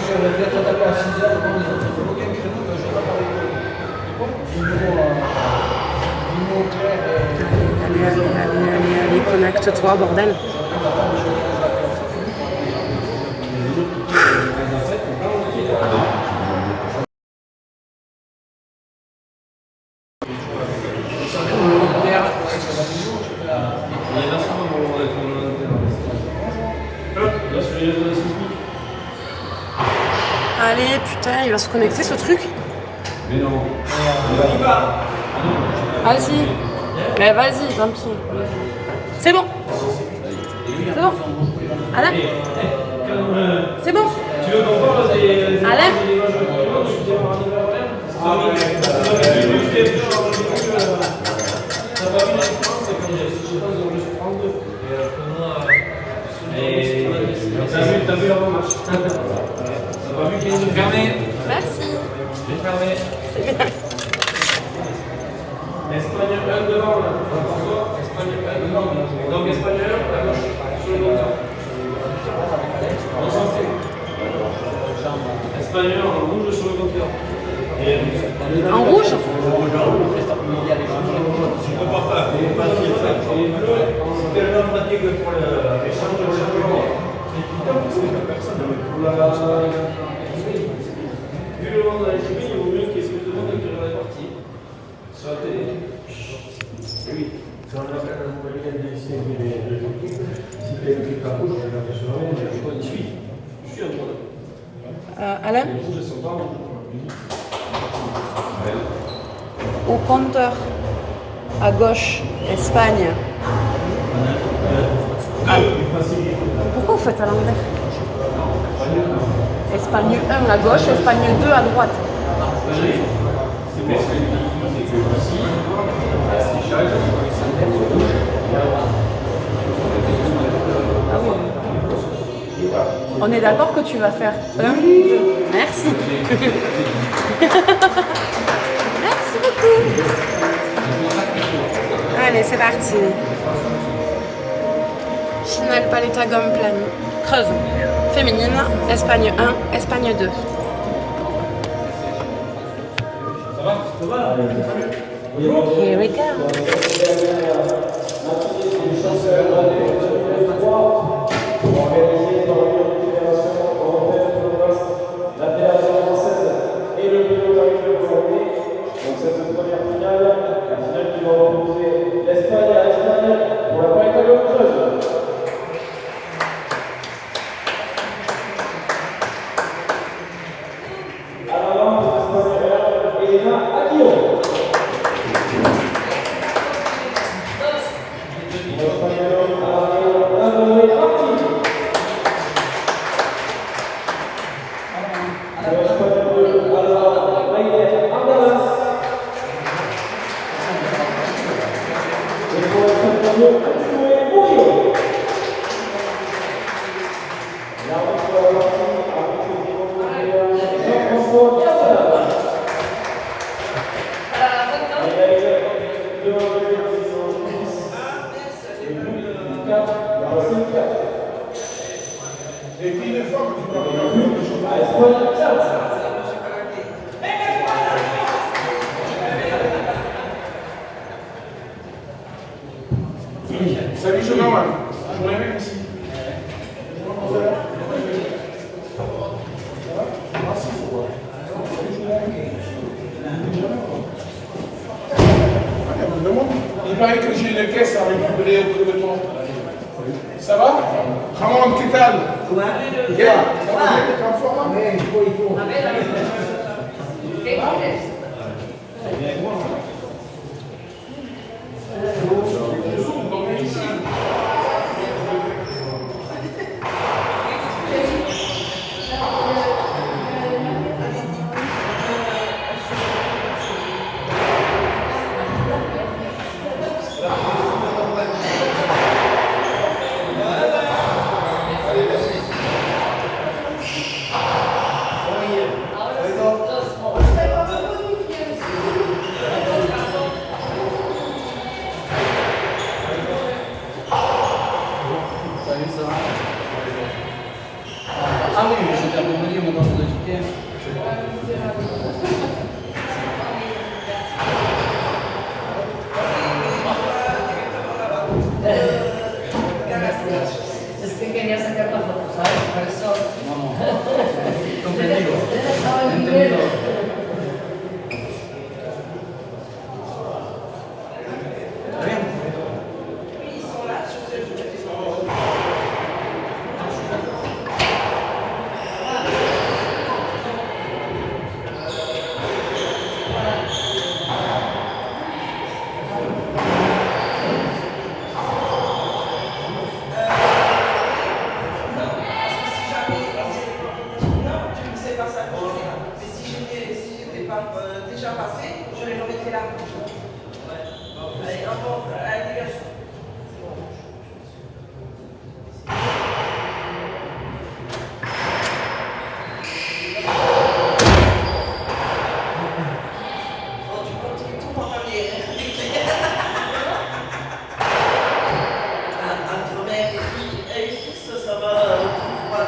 Je vais peut-être attaquer à 6h, quand les autres ont bloqué le créneau, je vais pas parler Allez, connecte-toi, bordel. Allez, putain, il va se connecter ce truc. Mais non. Vas-y. Mais vas-y, tant pis. C'est bon. C'est bon. Alain. C'est bon. Tu veux qu'on parle des Alain. T'as vu la match. T'as vu qu'ils ont fermé. Merci. J'ai fermé. Espagne 1 devant là. Espagne 1 devant. Donc Espagne 1 à gauche. Sur le compteur. On s'en fout. Espagne 1 en rouge sur le compteur. En rouge. Je comprends pas. Et les bleus, c'est tellement pratique pour l'échange de changement. Vu le monde dans les tribunes, il vaut mieux qu'il y ait plus de monde que dans les parties. Sur la télé. Oui. Si on a fait un moyen d'essayer de l'équipe, si tu as une équipe à rouge, je vais la faire sur la rouge, je suis. Je suis un peu. Alain. Les rouges, elles sont pas rouges. Au compteur. À gauche. Espagne. Pourquoi vous faites à l'envers? Espagne 1 à gauche, Espagne 2 à droite. Ah oui. On est d'accord que tu vas faire 1, 2. Merci. Merci beaucoup. Allez, c'est parti. Chanel palette à gomme pleine. Creuse. Féminine. Espagne 1, Espagne 2. Here we go. Et puis une fois que tu parles salut Jonathan, je vous reviens ici. Il paraît que j'ai une caisse à récupérer auprès de toi. Ça va? Ramon, ¿qué tal? Bien. Ça va bien, t'es en forme? Oui, il faut. bien. Es que quería sacar la foto, ¿sabes? Por eso. Vamos. Comprendido. Entendido. ¿Está bien? Déjà passé, je les remettrai là. Allez, un bon, à l'intégration. Bon, tu continues tout en arrière. Entre mère et fils, ça va tout droit.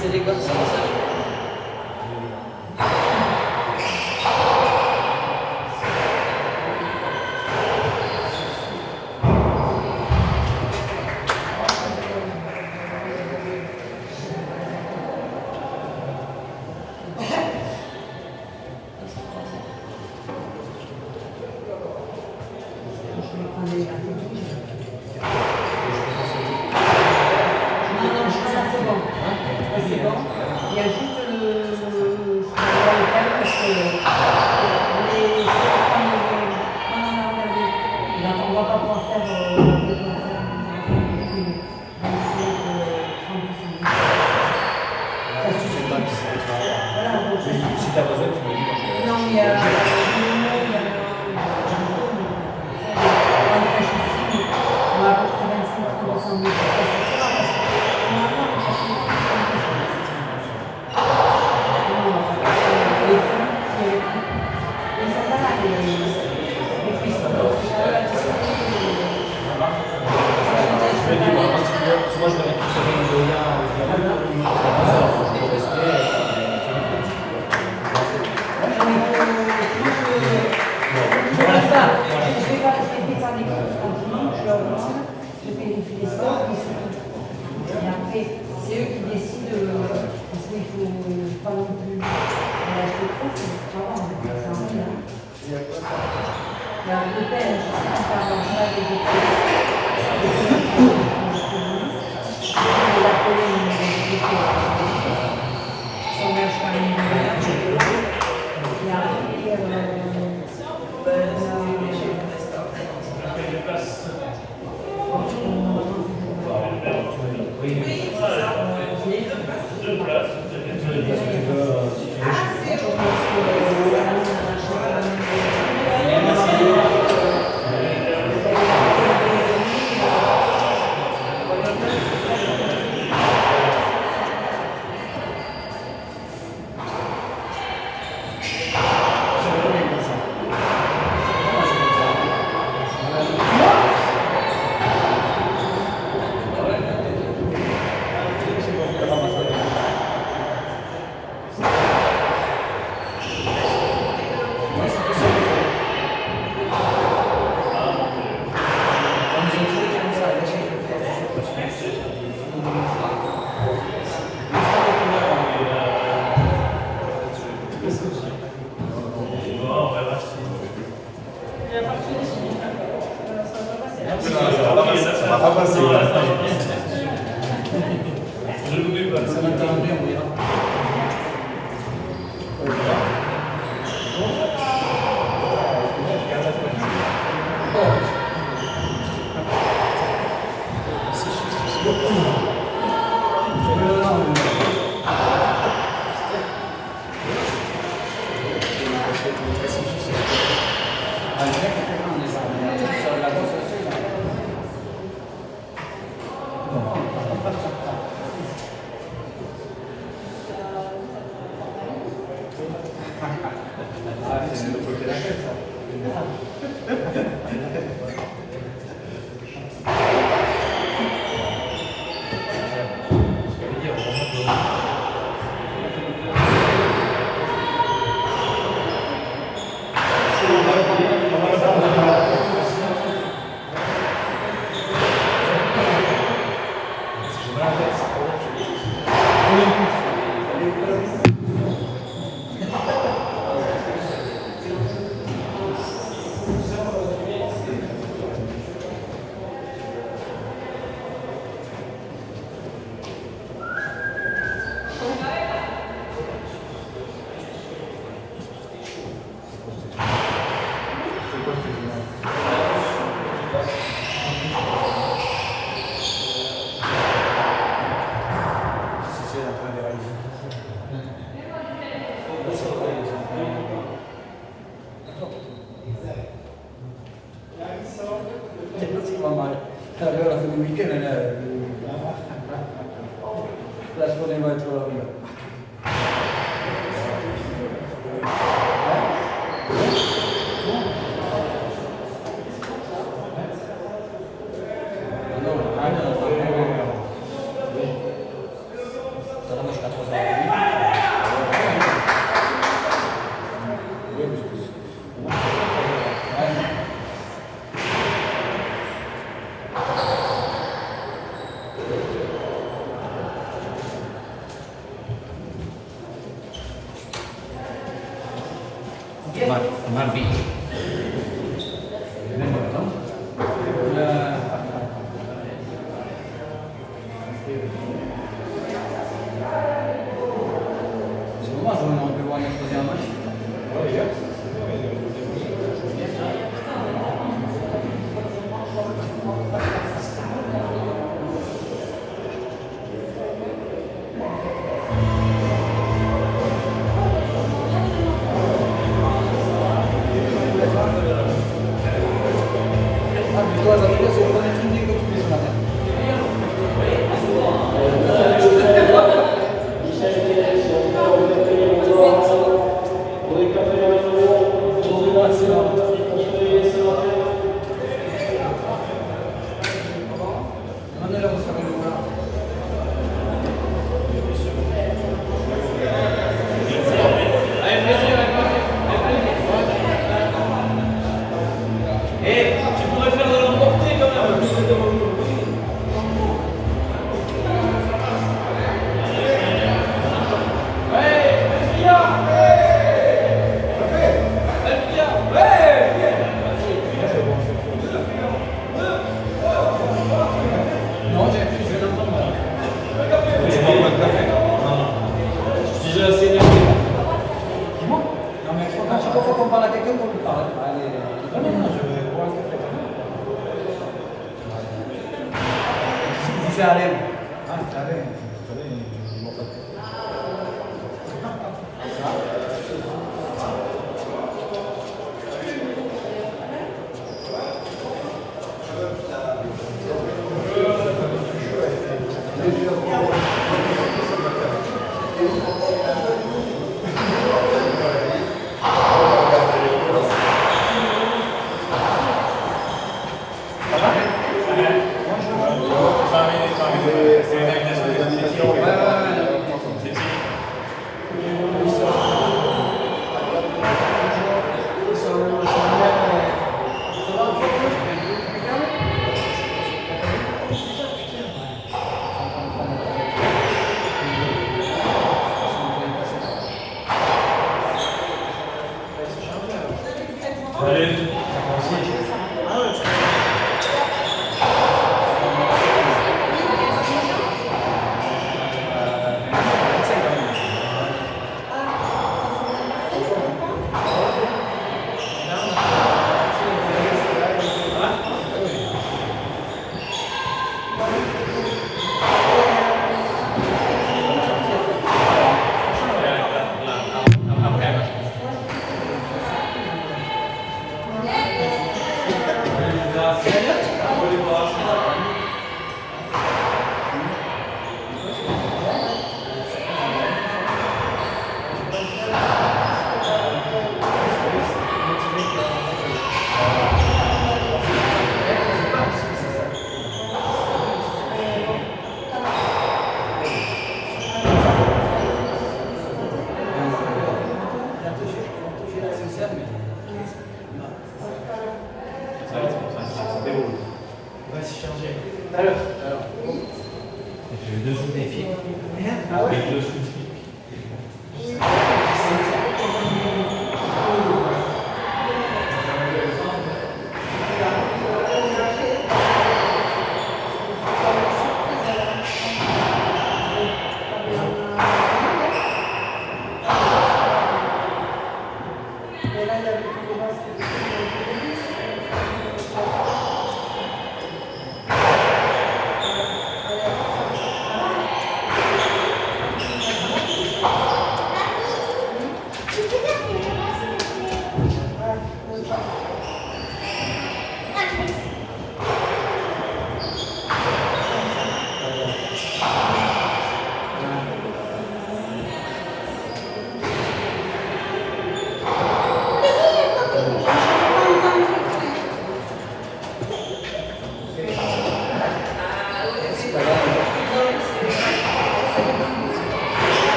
C'est des comme ça. C'est bon. Il y a juste le parce que les on ne va pas pouvoir faire Si tu as besoin, tu me dis. non, il y a on va à peu près 25 000. Deux places. C'est pas mal. La fin du week-end, elle est. La journée va être là. Marbi. C'est dommage, on peut voir notre deuxième match. Toi, ça veut dire que c'est le premier truc que tu fais ce matin. Mandela vous savez le voir. Tu pourrais faire de l'emporter quand même. Non, je vais l'entendre. Je suis déjà assez énervé. Non, mais à chaque fois qu'on parle à quelqu'un, on lui parle. Allez, non, je vais boire un café. Si c'est à l'aime. Ah, Allez.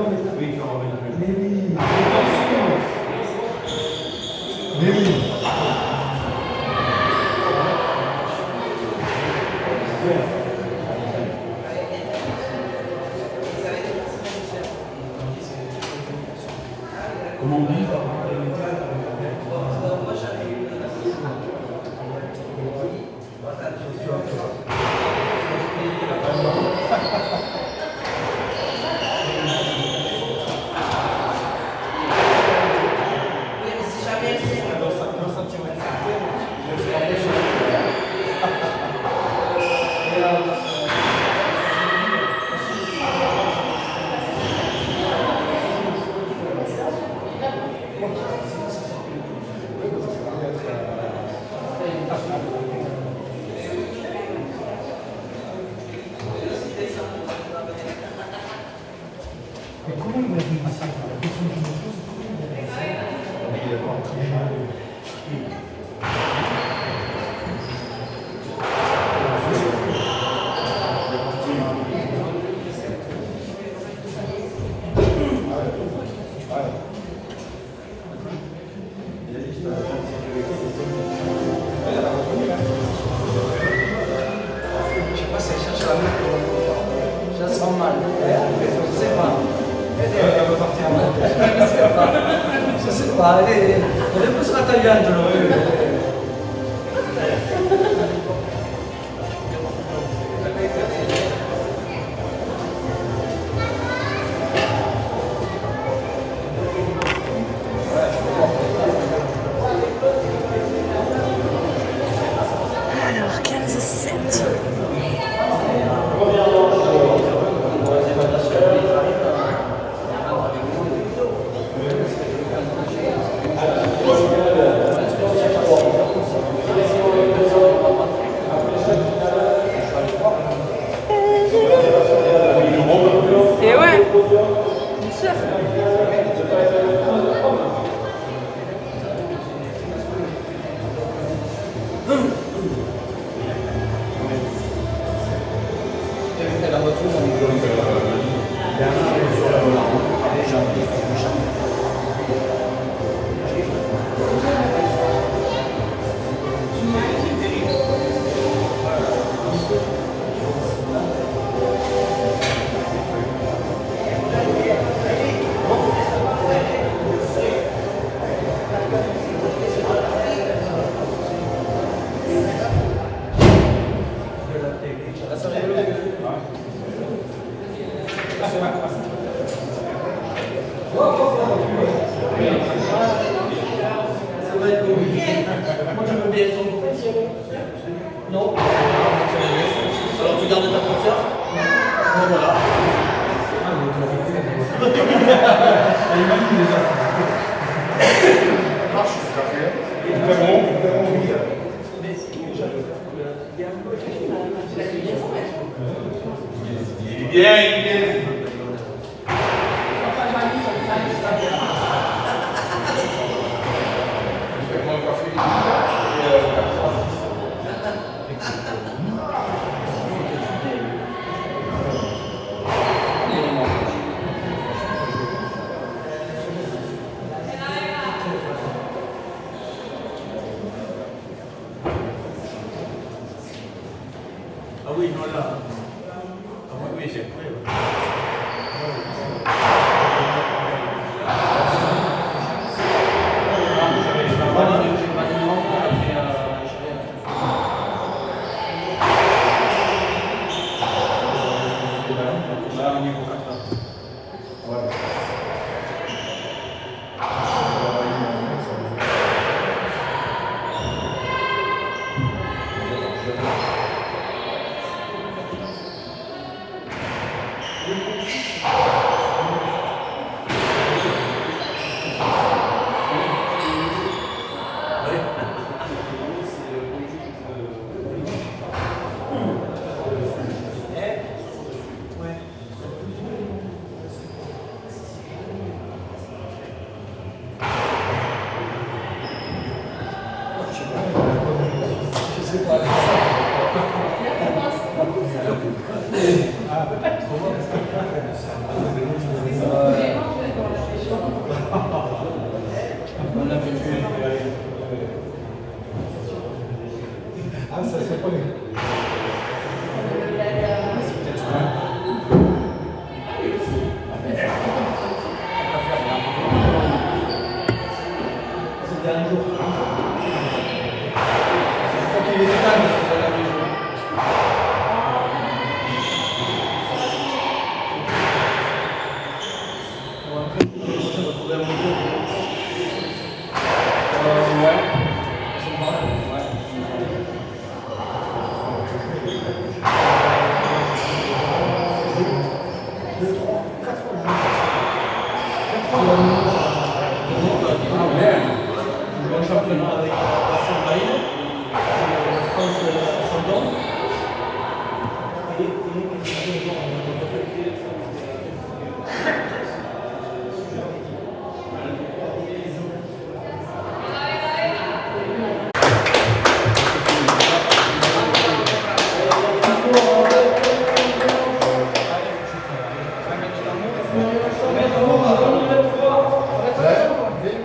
Oui, qui ont Mais oui. Mais oui. Comment on dit Mais comment il m'a dit ça? La question que je me pose, Je sais pas si elle cherche la main pour le. Ça sent mal. Je sais pas. Elle va partir mal. Je sais pas. Je sais pas. Elle est plus ratagliando. Alors, 15-7. Et ouais, bien sûr. Elle a retrouvé son micro. Ça va être compliqué. Moi, je veux bien être son copain, si elle veut. Non. Alors, tu gardes ta petite sœur. Bon, voilà. marche, c'est fait. Très bon, très bon, oui. Il est bien, il est bien. Fais-moi un café. Ah oui, non là. Ah oui, oui, c'est vrai. Je sais pas.